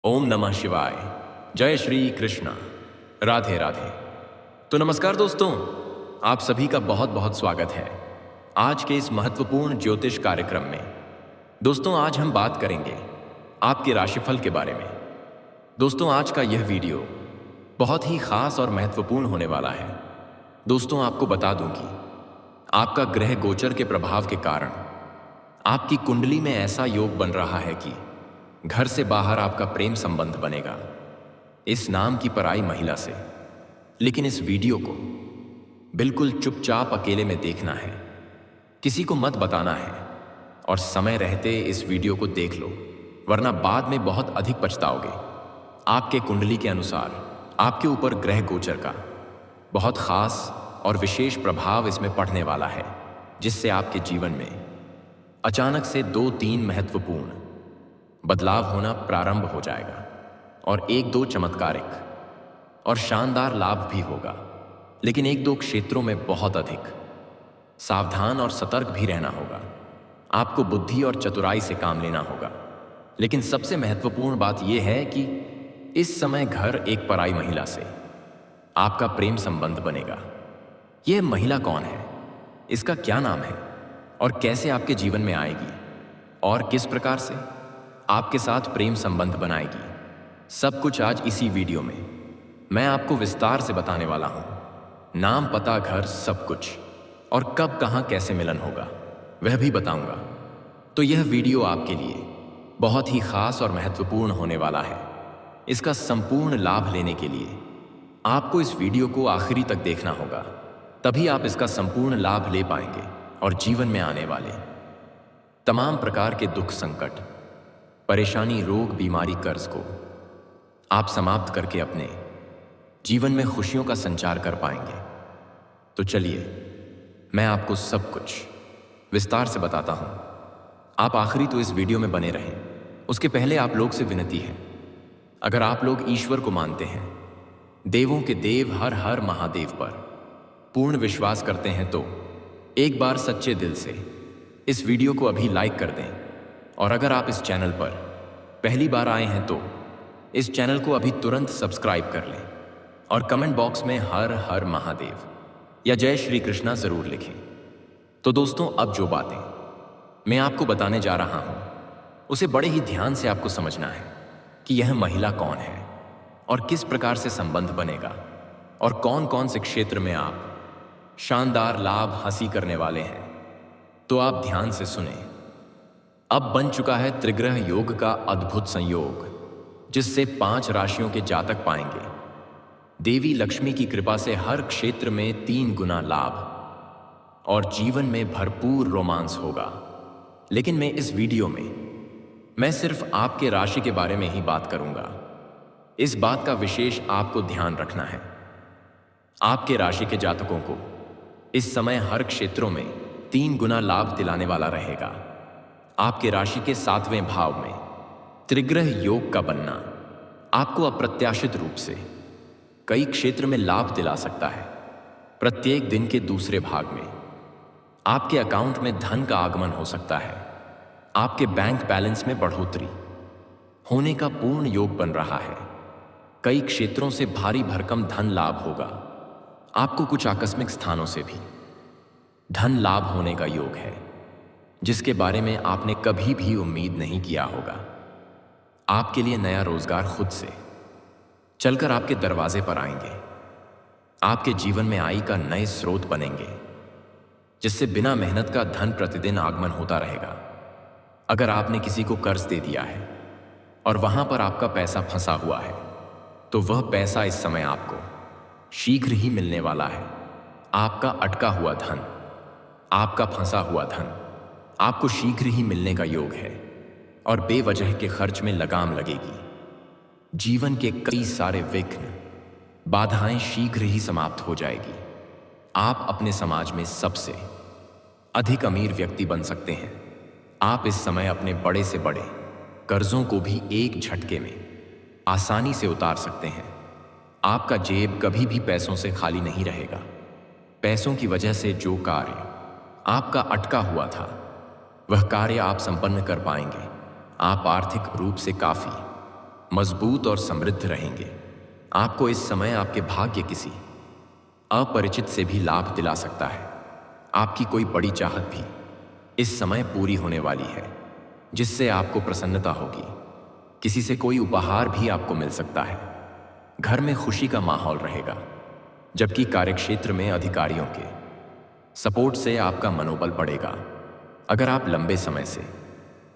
ओम नमः शिवाय। जय श्री कृष्णा। राधे राधे। तो नमस्कार दोस्तों, आप सभी का बहुत बहुत स्वागत है आज के इस महत्वपूर्ण ज्योतिष कार्यक्रम में। दोस्तों, आज हम बात करेंगे आपके राशिफल के बारे में। दोस्तों, आज का यह वीडियो बहुत ही खास और महत्वपूर्ण होने वाला है। दोस्तों, आपको बता दूं कि आपका ग्रह गोचर के प्रभाव के कारण आपकी कुंडली में ऐसा योग बन रहा है कि घर से बाहर आपका प्रेम संबंध बनेगा इस नाम की पराई महिला से। लेकिन इस वीडियो को बिल्कुल चुपचाप अकेले में देखना है, किसी को मत बताना है और समय रहते इस वीडियो को देख लो, वरना बाद में बहुत अधिक पछताओगे। आपके कुंडली के अनुसार आपके ऊपर ग्रह गोचर का बहुत खास और विशेष प्रभाव इसमें पड़ने वाला है, जिससे आपके जीवन में अचानक से 2-3 महत्वपूर्ण बदलाव होना प्रारंभ हो जाएगा और 1-2 चमत्कारिक और शानदार लाभ भी होगा। लेकिन 1-2 क्षेत्रों में बहुत अधिक सावधान और सतर्क भी रहना होगा। आपको बुद्धि और चतुराई से काम लेना होगा। लेकिन सबसे महत्वपूर्ण बात यह है कि इस समय घर एक पराई महिला से आपका प्रेम संबंध बनेगा। यह महिला कौन है, इसका क्या नाम है और कैसे आपके जीवन में आएगी और किस प्रकार से आपके साथ प्रेम संबंध बनाएगी, सब कुछ आज इसी वीडियो में मैं आपको विस्तार से बताने वाला हूं। नाम, पता, घर, सब कुछ, और कब कहां कैसे मिलन होगा वह भी बताऊंगा। तो यह वीडियो आपके लिए बहुत ही खास और महत्वपूर्ण होने वाला है। इसका संपूर्ण लाभ लेने के लिए आपको इस वीडियो को आखिरी तक देखना होगा, तभी आप इसका संपूर्ण लाभ ले पाएंगे और जीवन में आने वाले तमाम प्रकार के दुख, संकट, परेशानी, रोग, बीमारी, कर्ज को आप समाप्त करके अपने जीवन में खुशियों का संचार कर पाएंगे। तो चलिए मैं आपको सब कुछ विस्तार से बताता हूं। आप आखिरी तो इस वीडियो में बने रहें। उसके पहले आप लोग से विनती है, अगर आप लोग ईश्वर को मानते हैं, देवों के देव हर हर महादेव पर पूर्ण विश्वास करते हैं, तो एक बार सच्चे दिल से इस वीडियो को अभी लाइक कर दें। और अगर आप इस चैनल पर पहली बार आए हैं तो इस चैनल को अभी तुरंत सब्सक्राइब कर लें और कमेंट बॉक्स में हर हर महादेव या जय श्री कृष्णा जरूर लिखें। तो दोस्तों, अब जो बातें मैं आपको बताने जा रहा हूं उसे बड़े ही ध्यान से आपको समझना है कि यह महिला कौन है और किस प्रकार से संबंध बनेगा और कौन कौन से क्षेत्र में आप शानदार लाभ हासिल करने वाले हैं। तो आप ध्यान से सुने। अब बन चुका है त्रिग्रह योग का अद्भुत संयोग, जिससे 5 राशियों के जातक पाएंगे देवी लक्ष्मी की कृपा से हर क्षेत्र में 3 गुना लाभ और जीवन में भरपूर रोमांस होगा। लेकिन मैं इस वीडियो में मैं सिर्फ आपके राशि के बारे में ही बात करूंगा। इस बात का विशेष आपको ध्यान रखना है, आपके राशि के जातकों को इस समय हर क्षेत्रों में 3 गुना लाभ दिलाने वाला रहेगा। आपके राशि के 7वें भाव में त्रिग्रह योग का बनना आपको अप्रत्याशित रूप से कई क्षेत्र में लाभ दिला सकता है। प्रत्येक दिन के दूसरे भाग में आपके अकाउंट में धन का आगमन हो सकता है। आपके बैंक बैलेंस में बढ़ोतरी होने का पूर्ण योग बन रहा है। कई क्षेत्रों से भारी भरकम धन लाभ होगा। आपको कुछ आकस्मिक स्थानों से भी धन लाभ होने का योग है, जिसके बारे में आपने कभी भी उम्मीद नहीं किया होगा। आपके लिए नया रोजगार खुद से चलकर आपके दरवाजे पर आएंगे। आपके जीवन में आय का नए स्रोत बनेंगे, जिससे बिना मेहनत का धन प्रतिदिन आगमन होता रहेगा। अगर आपने किसी को कर्ज दे दिया है और वहां पर आपका पैसा फंसा हुआ है, तो वह पैसा इस समय आपको शीघ्र ही मिलने वाला है। आपका अटका हुआ धन, आपका फंसा हुआ धन आपको शीघ्र ही मिलने का योग है और बेवजह के खर्च में लगाम लगेगी। जीवन के कई सारे विघ्न, बाधाएं शीघ्र ही समाप्त हो जाएगी। आप अपने समाज में सबसे अधिक अमीर व्यक्ति बन सकते हैं। आप इस समय अपने बड़े से बड़े कर्जों को भी एक झटके में आसानी से उतार सकते हैं। आपका जेब कभी भी पैसों से खाली नहीं रहेगा। पैसों की वजह से जो कार्य आपका अटका हुआ था, वह कार्य आप संपन्न कर पाएंगे। आप आर्थिक रूप से काफी मजबूत और समृद्ध रहेंगे। आपको इस समय आपके भाग्य किसी अपरिचित से भी लाभ दिला सकता है। आपकी कोई बड़ी चाहत भी इस समय पूरी होने वाली है, जिससे आपको प्रसन्नता होगी। किसी से कोई उपहार भी आपको मिल सकता है। घर में खुशी का माहौल रहेगा, जबकि कार्यक्षेत्र में अधिकारियों के सपोर्ट से आपका मनोबल बढ़ेगा। अगर आप लंबे समय से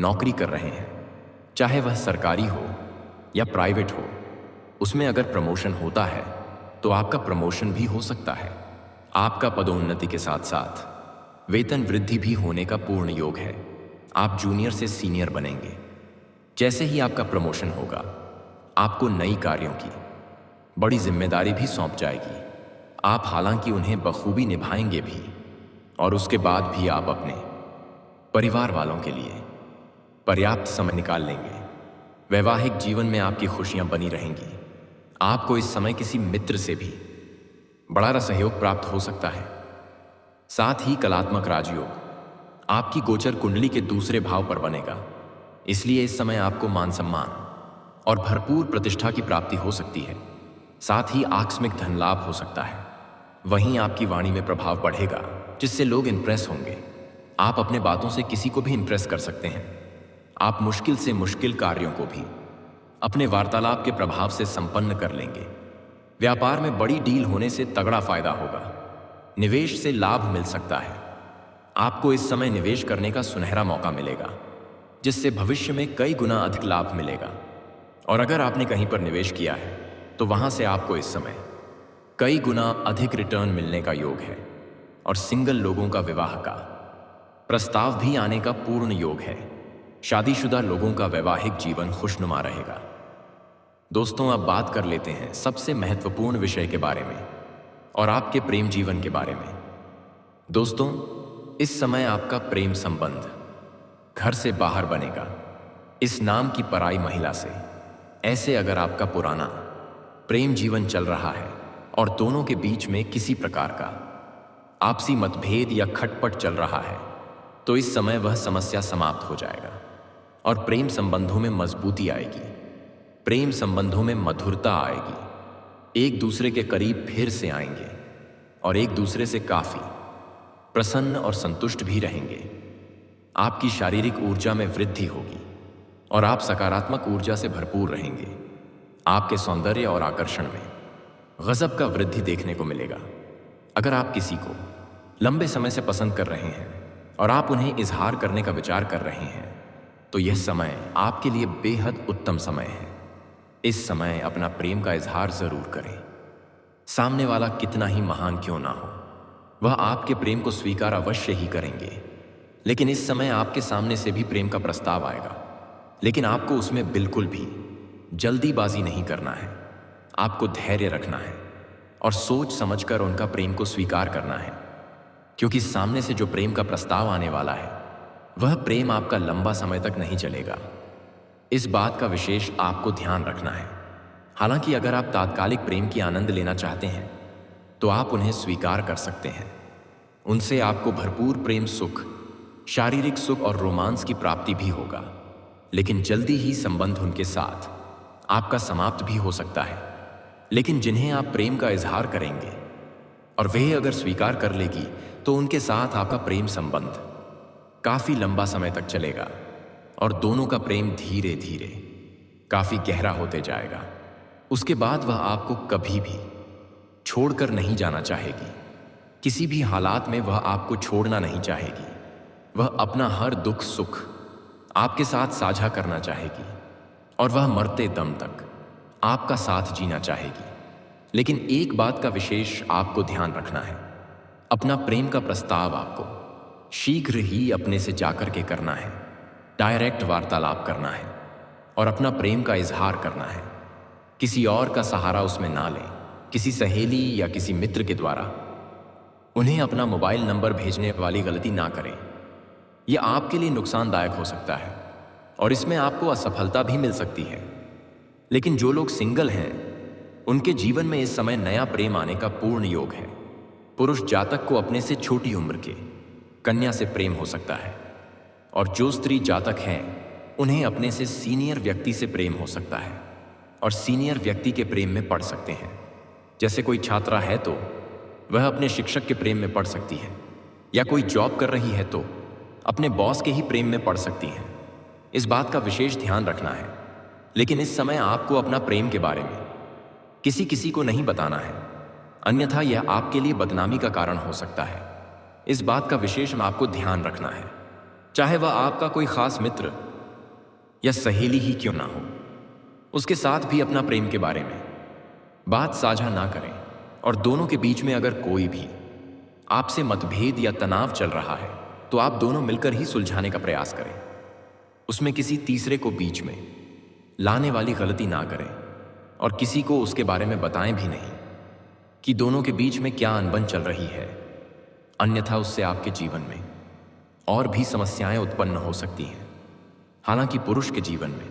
नौकरी कर रहे हैं, चाहे वह सरकारी हो या प्राइवेट हो, उसमें अगर प्रमोशन होता है तो आपका प्रमोशन भी हो सकता है। आपका पदोन्नति के साथ साथ वेतन वृद्धि भी होने का पूर्ण योग है। आप जूनियर से सीनियर बनेंगे। जैसे ही आपका प्रमोशन होगा, आपको नई कार्यों की बड़ी जिम्मेदारी भी सौंप जाएगी। आप हालांकि उन्हें बखूबी निभाएंगे भी, और उसके बाद भी आप अपने परिवार वालों के लिए पर्याप्त समय निकाल लेंगे। वैवाहिक जीवन में आपकी खुशियां बनी रहेंगी। आपको इस समय किसी मित्र से भी बड़ा सहयोग प्राप्त हो सकता है। साथ ही कलात्मक राजयोग आपकी गोचर कुंडली के दूसरे भाव पर बनेगा, इसलिए इस समय आपको मान सम्मान और भरपूर प्रतिष्ठा की प्राप्ति हो सकती है। साथ ही आकस्मिक धन लाभ हो सकता है। वहीं आपकी वाणी में प्रभाव बढ़ेगा, जिससे लोग इंप्रेस होंगे। आप अपने बातों से किसी को भी इंप्रेस कर सकते हैं। आप मुश्किल से मुश्किल कार्यों को भी अपने वार्तालाप के प्रभाव से संपन्न कर लेंगे। व्यापार में बड़ी डील होने से तगड़ा फायदा होगा। निवेश से लाभ मिल सकता है। आपको इस समय निवेश करने का सुनहरा मौका मिलेगा, जिससे भविष्य में कई गुना अधिक लाभ मिलेगा। और अगर आपने कहीं पर निवेश किया है तो वहां से आपको इस समय कई गुना अधिक रिटर्न मिलने का योग है। और सिंगल लोगों का विवाह का प्रस्ताव भी आने का पूर्ण योग है। शादीशुदा लोगों का वैवाहिक जीवन खुशनुमा रहेगा। दोस्तों, अब बात कर लेते हैं सबसे महत्वपूर्ण विषय के बारे में, और आपके प्रेम जीवन के बारे में। दोस्तों, इस समय आपका प्रेम संबंध घर से बाहर बनेगा, इस नाम की पराई महिला से। ऐसे अगर आपका पुराना प्रेम जीवन चल रहा है और दोनों के बीच में किसी प्रकार का आपसी मतभेद या खटपट चल रहा है, तो इस समय वह समस्या समाप्त हो जाएगा और प्रेम संबंधों में मजबूती आएगी। प्रेम संबंधों में मधुरता आएगी। एक दूसरे के करीब फिर से आएंगे और एक दूसरे से काफी प्रसन्न और संतुष्ट भी रहेंगे। आपकी शारीरिक ऊर्जा में वृद्धि होगी और आप सकारात्मक ऊर्जा से भरपूर रहेंगे। आपके सौंदर्य और आकर्षण में गजब का वृद्धि देखने को मिलेगा। अगर आप किसी को लंबे समय से पसंद कर रहे हैं और आप उन्हें इजहार करने का विचार कर रहे हैं, तो यह समय आपके लिए बेहद उत्तम समय है। इस समय अपना प्रेम का इजहार जरूर करें। सामने वाला कितना ही महान क्यों ना हो, वह आपके प्रेम को स्वीकार अवश्य ही करेंगे। लेकिन इस समय आपके सामने से भी प्रेम का प्रस्ताव आएगा, लेकिन आपको उसमें बिल्कुल भी जल्दीबाजी नहीं करना है। आपको धैर्य रखना है और सोच समझकर उनका प्रेम को स्वीकार करना है, क्योंकि सामने से जो प्रेम का प्रस्ताव आने वाला है, वह प्रेम आपका लंबा समय तक नहीं चलेगा। इस बात का विशेष आपको ध्यान रखना है। हालांकि अगर आप तात्कालिक प्रेम की आनंद लेना चाहते हैं, तो आप उन्हें स्वीकार कर सकते हैं। उनसे आपको भरपूर प्रेम सुख, शारीरिक सुख और रोमांस की प्राप्ति भी होगा। लेकिन जल्दी ही संबंध उनके साथ आपका समाप्त भी हो सकता है। लेकिन जिन्हें आप प्रेम का इजहार करेंगे और वह अगर स्वीकार कर लेगी, तो उनके साथ आपका प्रेम संबंध काफी लंबा समय तक चलेगा और दोनों का प्रेम धीरे धीरे काफी गहरा होते जाएगा। उसके बाद वह आपको कभी भी छोड़कर नहीं जाना चाहेगी। किसी भी हालात में वह आपको छोड़ना नहीं चाहेगी। वह अपना हर दुख सुख आपके साथ साझा करना चाहेगी और वह मरते दम तक आपका साथ जीना चाहेगी। लेकिन एक बात का विशेष आपको ध्यान रखना है। अपना प्रेम का प्रस्ताव आपको शीघ्र ही अपने से जाकर के करना है। डायरेक्ट वार्तालाप करना है और अपना प्रेम का इजहार करना है। किसी और का सहारा उसमें ना लें। किसी सहेली या किसी मित्र के द्वारा उन्हें अपना मोबाइल नंबर भेजने वाली गलती ना करें। यह आपके लिए नुकसानदायक हो सकता है और इसमें आपको असफलता भी मिल सकती है। लेकिन जो लोग सिंगल हैं, उनके जीवन में इस समय नया प्रेम आने का पूर्ण योग है। पुरुष जातक को अपने से छोटी उम्र के कन्या से प्रेम हो सकता है, और जो स्त्री जातक हैं, उन्हें अपने से सीनियर व्यक्ति से प्रेम हो सकता है। और सीनियर व्यक्ति के प्रेम में पड़ सकते हैं। जैसे कोई छात्रा है तो वह अपने शिक्षक के प्रेम में पड़ सकती है, या कोई जॉब कर रही है तो अपने बॉस के ही प्रेम में पड़ सकती हैं। इस बात का विशेष ध्यान रखना है। लेकिन इस समय आपको अपना प्रेम के बारे में किसी किसी को नहीं बताना है, अन्यथा यह आपके लिए बदनामी का कारण हो सकता है। इस बात का विशेष आपको ध्यान रखना है। चाहे वह आपका कोई खास मित्र या सहेली ही क्यों ना हो, उसके साथ भी अपना प्रेम के बारे में बात साझा ना करें। और दोनों के बीच में अगर कोई भी आपसे मतभेद या तनाव चल रहा है तो आप दोनों मिलकर ही सुलझाने का प्रयास करें। उसमें किसी तीसरे को बीच में लाने वाली गलती ना करें और किसी को उसके बारे में बताएं भी नहीं कि दोनों के बीच में क्या अनबन चल रही है, अन्यथा उससे आपके जीवन में और भी समस्याएं उत्पन्न हो सकती हैं। हालांकि पुरुष के जीवन में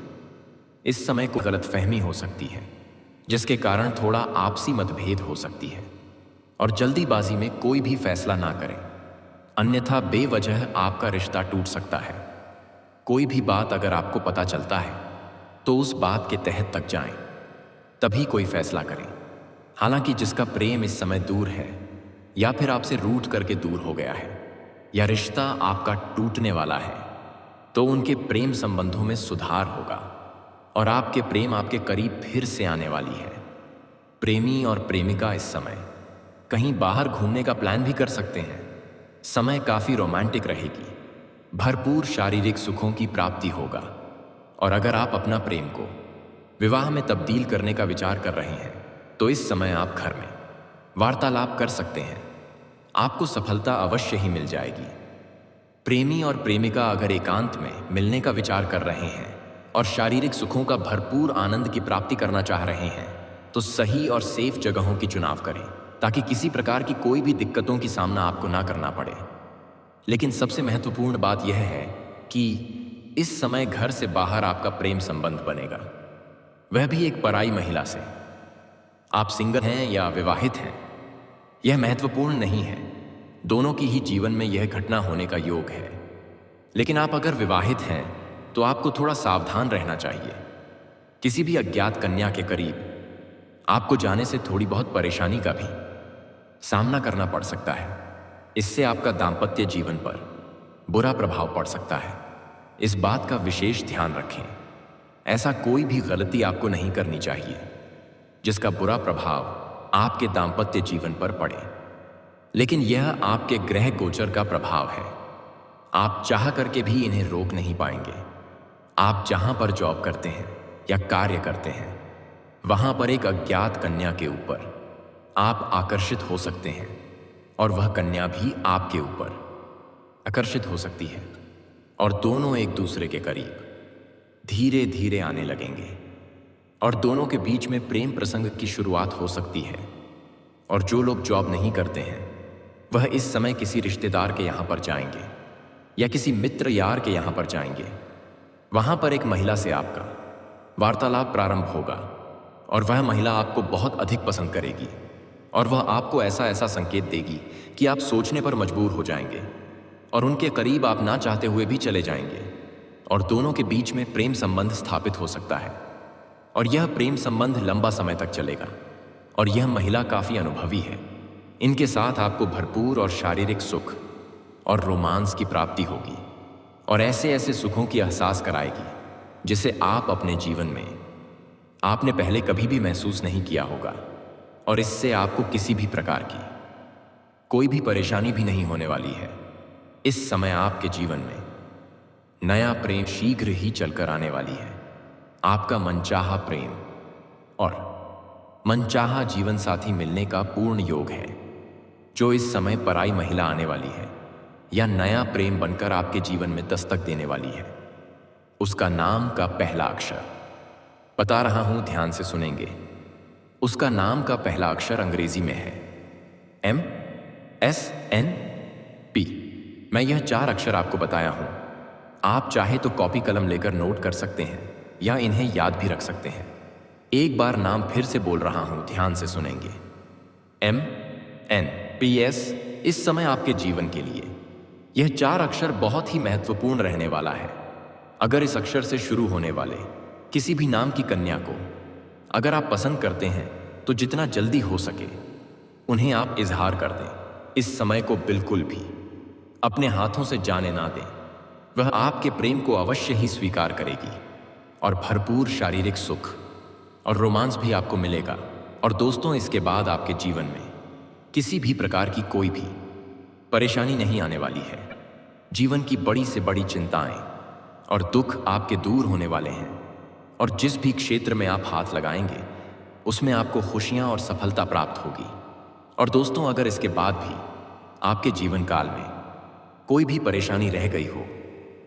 इस समय कोई गलतफहमी हो सकती है जिसके कारण थोड़ा आपसी मतभेद हो सकती है, और जल्दीबाजी में कोई भी फैसला ना करें, अन्यथा बेवजह आपका रिश्ता टूट सकता है। कोई भी बात अगर आपको पता चलता है तो उस बात के तहत तक जाएं, तभी कोई फैसला करें। हालांकि जिसका प्रेम इस समय दूर है या फिर आपसे रूठ करके दूर हो गया है या रिश्ता आपका टूटने वाला है, तो उनके प्रेम संबंधों में सुधार होगा और आपके प्रेम आपके करीब फिर से आने वाली है। प्रेमी और प्रेमिका इस समय कहीं बाहर घूमने का प्लान भी कर सकते हैं। समय काफी रोमांटिक रहेगी, भरपूर शारीरिक सुखों की प्राप्ति होगा। और अगर आप अपना प्रेम को विवाह में तब्दील करने का विचार कर रहे हैं तो इस समय आप घर में वार्तालाप कर सकते हैं, आपको सफलता अवश्य ही मिल जाएगी। प्रेमी और प्रेमिका अगर एकांत में मिलने का विचार कर रहे हैं और शारीरिक सुखों का भरपूर आनंद की प्राप्ति करना चाह रहे हैं तो सही और सेफ जगहों की चुनाव करें ताकि किसी प्रकार की कोई भी दिक्कतों की सामना आपको ना करना पड़े। लेकिन सबसे महत्वपूर्ण बात यह है कि इस समय घर से बाहर आपका प्रेम संबंध बनेगा, वह भी एक पराई महिला से। आप सिंगल हैं या विवाहित हैं यह महत्वपूर्ण नहीं है, दोनों की ही जीवन में यह घटना होने का योग है। लेकिन आप अगर विवाहित हैं तो आपको थोड़ा सावधान रहना चाहिए। किसी भी अज्ञात कन्या के करीब आपको जाने से थोड़ी बहुत परेशानी का भी सामना करना पड़ सकता है। इससे आपका दाम्पत्य जीवन पर बुरा प्रभाव पड़ सकता है। इस बात का विशेष ध्यान रखें। ऐसा कोई भी गलती आपको नहीं करनी चाहिए जिसका बुरा प्रभाव आपके दाम्पत्य जीवन पर पड़े। लेकिन यह आपके ग्रह गोचर का प्रभाव है, आप चाह करके भी इन्हें रोक नहीं पाएंगे। आप जहां पर जॉब करते हैं या कार्य करते हैं वहां पर एक अज्ञात कन्या के ऊपर आप आकर्षित हो सकते हैं और वह कन्या भी आपके ऊपर आकर्षित हो सकती है और दोनों एक दूसरे के करीब धीरे धीरे आने लगेंगे और दोनों के बीच में प्रेम प्रसंग की शुरुआत हो सकती है। और जो लोग जॉब नहीं करते हैं वह इस समय किसी रिश्तेदार के यहाँ पर जाएंगे या किसी मित्र यार के यहाँ पर जाएंगे। वहाँ पर एक महिला से आपका वार्तालाप प्रारंभ होगा और वह महिला आपको बहुत अधिक पसंद करेगी और वह आपको ऐसा ऐसा संकेत देगी कि आप सोचने पर मजबूर हो जाएंगे और उनके करीब आप ना चाहते हुए भी चले जाएंगे और दोनों के बीच में प्रेम संबंध स्थापित हो सकता है। और यह प्रेम संबंध लंबा समय तक चलेगा और यह महिला काफ़ी अनुभवी है। इनके साथ आपको भरपूर और शारीरिक सुख और रोमांस की प्राप्ति होगी और ऐसे ऐसे सुखों की एहसास कराएगी जिसे आप अपने जीवन में आपने पहले कभी भी महसूस नहीं किया होगा। और इससे आपको किसी भी प्रकार की कोई भी परेशानी भी नहीं होने वाली है। इस समय आपके जीवन में नया प्रेम शीघ्र ही चलकर आने वाली है। आपका मनचाहा प्रेम और मनचाहा जीवन साथी मिलने का पूर्ण योग है। जो इस समय पराई महिला आने वाली है या नया प्रेम बनकर आपके जीवन में दस्तक देने वाली है, उसका नाम का पहला अक्षर बता रहा हूं, ध्यान से सुनेंगे। उसका नाम का पहला अक्षर अंग्रेजी में है MSNP। मैं यह 4 अक्षर आपको बताया हूं। आप चाहे तो कॉपी कलम लेकर नोट कर सकते हैं या इन्हें याद भी रख सकते हैं। एक बार नाम फिर से बोल रहा हूं, ध्यान से सुनेंगे। MNPS। इस समय आपके जीवन के लिए यह 4 अक्षर बहुत ही महत्वपूर्ण रहने वाला है। अगर इस अक्षर से शुरू होने वाले किसी भी नाम की कन्या को अगर आप पसंद करते हैं तो जितना जल्दी हो सके उन्हें आप इजहार कर दें। इस समय को बिल्कुल भी अपने हाथों से जाने ना दें। वह आपके प्रेम को अवश्य ही स्वीकार करेगी और भरपूर शारीरिक सुख और रोमांस भी आपको मिलेगा। और दोस्तों, इसके बाद आपके जीवन में किसी भी प्रकार की कोई भी परेशानी नहीं आने वाली है। जीवन की बड़ी से बड़ी चिंताएं और दुख आपके दूर होने वाले हैं और जिस भी क्षेत्र में आप हाथ लगाएंगे उसमें आपको खुशियां और सफलता प्राप्त होगी। और दोस्तों, अगर इसके बाद भी आपके जीवन काल में कोई भी परेशानी रह गई हो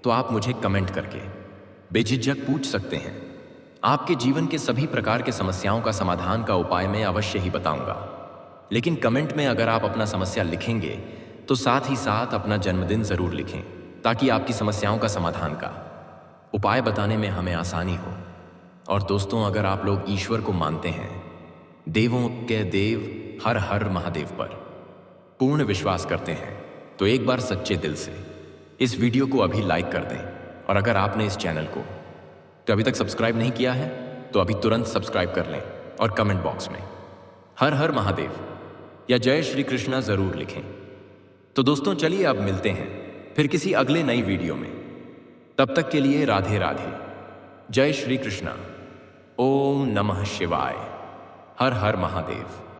तो आप मुझे कमेंट करके बेझिझक पूछ सकते हैं। आपके जीवन के सभी प्रकार के समस्याओं का समाधान का उपाय मैं अवश्य ही बताऊंगा। लेकिन कमेंट में अगर आप अपना समस्या लिखेंगे तो साथ ही साथ अपना जन्मदिन जरूर लिखें, ताकि आपकी समस्याओं का समाधान का उपाय बताने में हमें आसानी हो। और दोस्तों, अगर आप लोग ईश्वर को मानते हैं, देवों के देव हर हर महादेव पर पूर्ण विश्वास करते हैं, तो एक बार सच्चे दिल से इस वीडियो को अभी लाइक कर दें। और अगर आपने इस चैनल को तो अभी तक सब्सक्राइब नहीं किया है तो अभी तुरंत सब्सक्राइब कर लें और कमेंट बॉक्स में हर हर महादेव या जय श्री कृष्णा जरूर लिखें। तो दोस्तों, चलिए अब मिलते हैं फिर किसी अगले नई वीडियो में। तब तक के लिए राधे राधे, जय श्री कृष्णा, ओम नमः शिवाय, हर हर महादेव।